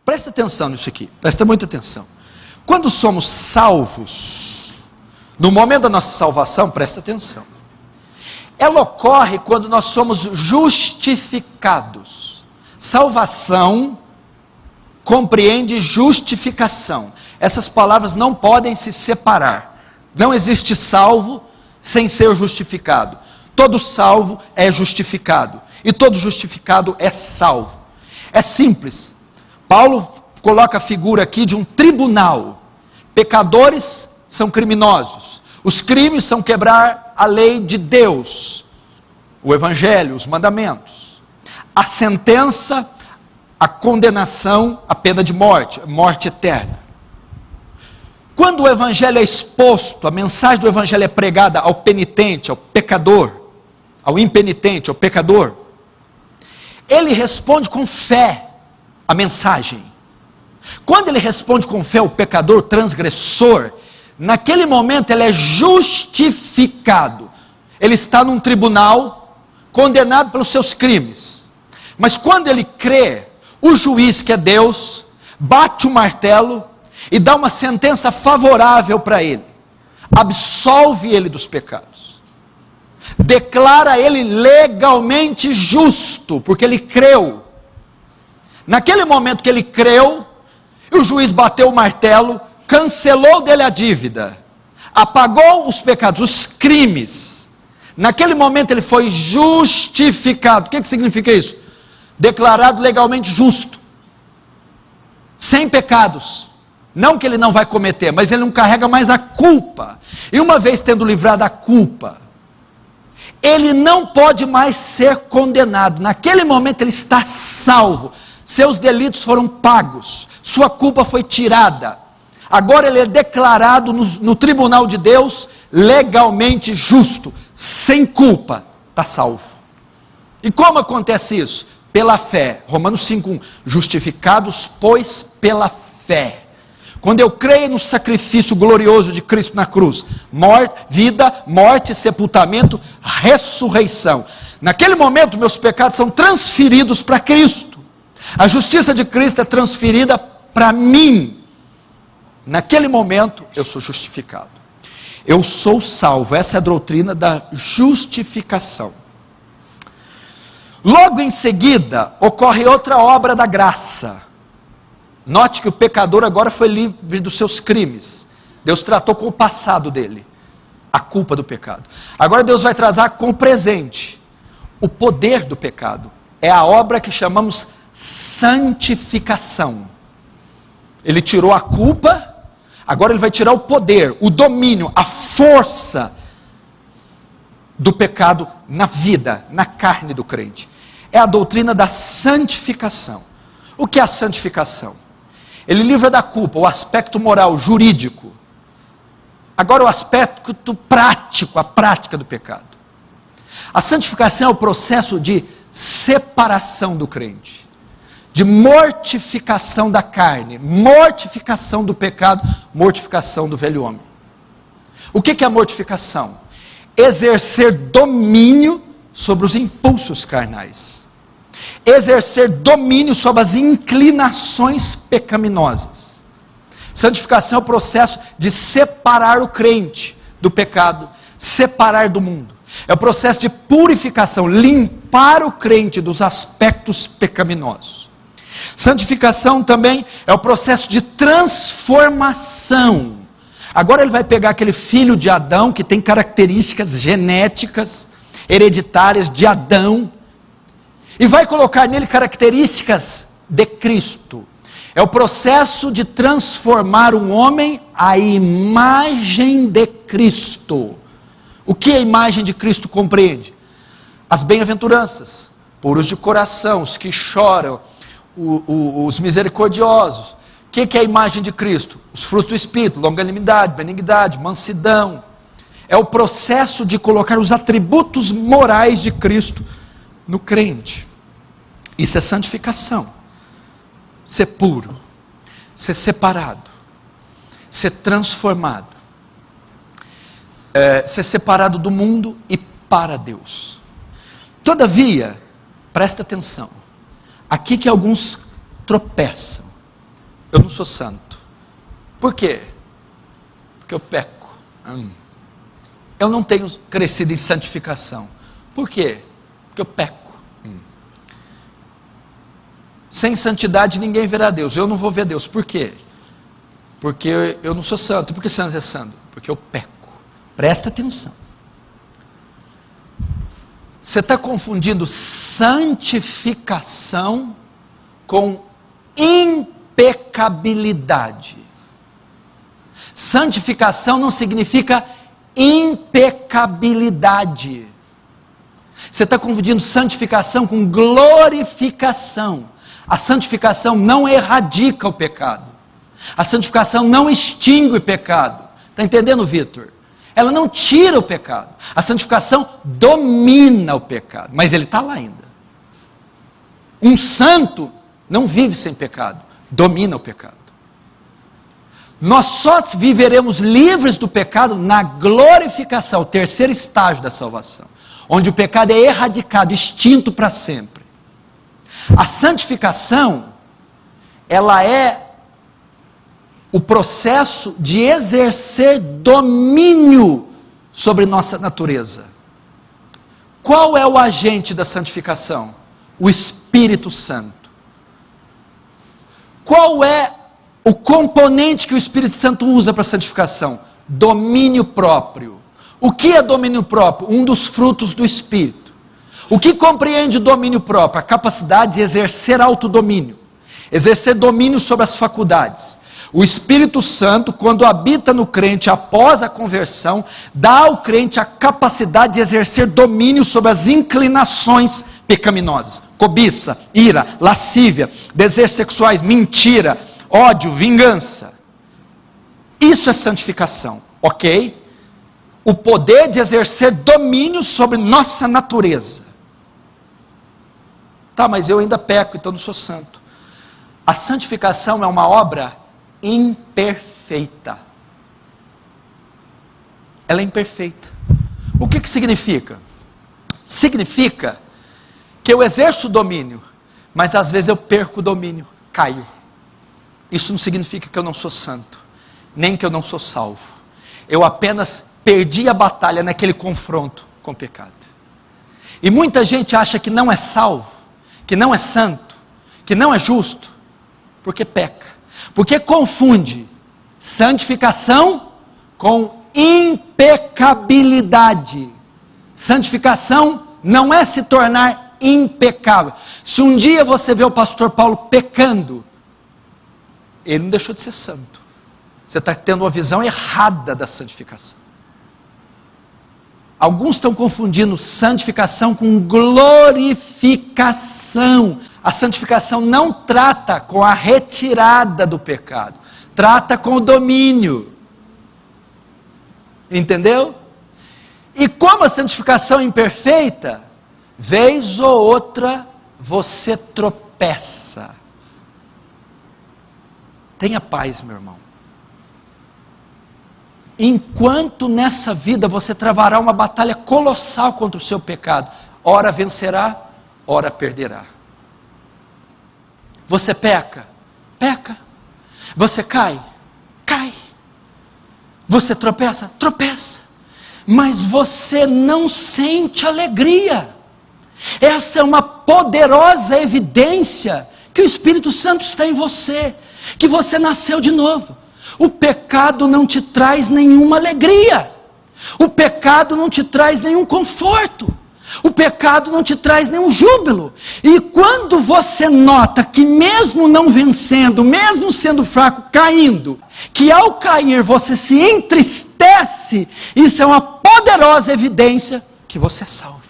Presta atenção nisso aqui, presta muita atenção. Quando somos salvos, no momento da nossa salvação, presta atenção. Ela ocorre quando nós somos justificados. Salvação compreende justificação. Essas palavras não podem se separar. Não existe salvo sem ser justificado. Todo salvo é justificado. E todo justificado é salvo. É simples. Paulo coloca a figura aqui de um tribunal. Pecadores são criminosos. Os crimes são quebrar a lei de Deus, o evangelho, os mandamentos. A sentença, a condenação, a pena de morte, morte eterna. Quando o evangelho é exposto, a mensagem do evangelho é pregada ao penitente, ao pecador, ao impenitente, ao pecador, ele responde com fé a mensagem. Quando ele responde com fé ao pecador transgressor, naquele momento ele é justificado. Ele está num tribunal, condenado pelos seus crimes. Mas quando ele crê, o juiz, que é Deus, bate o martelo e dá uma sentença favorável para ele. Absolve ele dos pecados. Declara ele legalmente justo, porque ele creu. Naquele momento que ele creu, o juiz bateu o martelo, cancelou dele a dívida, apagou os pecados, os crimes. Naquele momento ele foi justificado. O que significa isso? Declarado legalmente justo, sem pecados. Não que ele não vai cometer, mas ele não carrega mais a culpa. E uma vez tendo livrado a culpa, ele não pode mais ser condenado. Naquele momento ele está salvo. Seus delitos foram pagos, sua culpa foi tirada. Agora ele é declarado no tribunal de Deus legalmente justo, sem culpa, está salvo. E como acontece isso? Pela fé. Romanos 5:1, justificados, pois, pela fé. Quando eu creio no sacrifício glorioso de Cristo na cruz, vida, morte, sepultamento, ressurreição. Naquele momento meus pecados são transferidos para Cristo. A justiça de Cristo é transferida para mim. Naquele momento eu sou justificado. Eu sou salvo. Essa é a doutrina da justificação. Logo em seguida ocorre outra obra da graça. Note que o pecador agora foi livre dos seus crimes. Deus tratou com o passado dele, a culpa do pecado. Agora Deus vai tratar com o presente, o poder do pecado. É a obra que chamamos santificação. Ele tirou a culpa, agora ele vai tirar o poder, o domínio, a força do pecado na vida, na carne do crente. É a doutrina da santificação. O que é a santificação? Ele livra da culpa, o aspecto moral, jurídico. Agora o aspecto prático, a prática do pecado. A santificação é o processo de separação do crente, de mortificação da carne, mortificação do pecado, mortificação do velho homem. O que é a mortificação? Exercer domínio sobre os impulsos carnais. Exercer domínio sobre as inclinações pecaminosas. Santificação é o processo de separar o crente do pecado, separar do mundo. É o processo de purificação, limpar o crente dos aspectos pecaminosos. Santificação também é o processo de transformação. Agora ele vai pegar aquele filho de Adão, que tem características genéticas, hereditárias de Adão, e vai colocar nele características de Cristo. É o processo de transformar um homem à imagem de Cristo. O que a imagem de Cristo compreende? As bem-aventuranças, puros de coração, os que choram, os misericordiosos. O que é a imagem de Cristo? Os frutos do Espírito, longanimidade, benignidade, mansidão. É o processo de colocar os atributos morais de Cristo no crente. Isso é santificação. Ser puro, ser separado, ser transformado, ser separado do mundo e para Deus. Todavia, presta atenção, aqui que alguns tropeçam. eu não sou santo. Por quê? Porque eu peco. Eu não tenho crescido em santificação. Por quê? Porque eu peco. Sem santidade ninguém verá Deus. Eu não vou ver Deus. Por quê? Porque eu não sou santo. Por que você não é santo? Porque eu peco. Presta atenção. Você está confundindo santificação com impecabilidade. Santificação não significa impecabilidade. Você está confundindo santificação com glorificação. A santificação não erradica o pecado. A santificação não extingue o pecado. Está entendendo, Vitor? Ela não tira o pecado. A santificação domina o pecado. Mas ele está lá ainda. Um santo não vive sem pecado. Domina o pecado. Nós só viveremos livres do pecado na glorificação, o terceiro estágio da salvação, onde o pecado é erradicado, extinto para sempre. A santificação, ela é o processo de exercer domínio sobre nossa natureza. Qual é o agente da santificação? O Espírito Santo. Qual é o componente que o Espírito Santo usa para a santificação? Domínio próprio. O que é domínio próprio? Um dos frutos do Espírito. O que compreende o domínio próprio? A capacidade de exercer autodomínio. Exercer domínio sobre as faculdades. O Espírito Santo, quando habita no crente após a conversão, dá ao crente a capacidade de exercer domínio sobre as inclinações pecaminosas. Cobiça, ira, lascívia, desejos sexuais, mentira, ódio, vingança. Isso é santificação, ok? O poder de exercer domínio sobre nossa natureza. Tá, mas eu ainda peco, então não sou santo. A santificação é uma obra imperfeita. Ela é imperfeita. O que significa? Significa que eu exerço o domínio, mas às vezes eu perco o domínio, caio. Isso não significa que eu não sou santo, nem que eu não sou salvo. Eu apenas perdi a batalha naquele confronto com o pecado. E muita gente acha que não é salvo, que não é santo, que não é justo, porque peca. Porque confunde santificação com impecabilidade. Santificação não é se tornar impecável. Se um dia você vê o pastor Paulo pecando, ele não deixou de ser santo. Você está tendo uma visão errada da santificação. Alguns estão confundindo santificação com glorificação. A santificação não trata com a retirada do pecado, trata com o domínio. Entendeu? E como a santificação é imperfeita, vez ou outra você tropeça. Tenha paz, meu irmão. Enquanto nessa vida você travará uma batalha colossal contra o seu pecado, ora vencerá, ora perderá. Você peca? Peca. Você cai? Cai. Você tropeça? Tropeça. Mas você não sente alegria. Essa é uma poderosa evidência que o Espírito Santo está em você, que você nasceu de novo. O pecado não te traz nenhuma alegria. O pecado não te traz nenhum conforto. O pecado não te traz nenhum júbilo. E quando você nota que mesmo não vencendo, mesmo sendo fraco, caindo, que ao cair você se entristece, isso é uma poderosa evidência que você é salvo.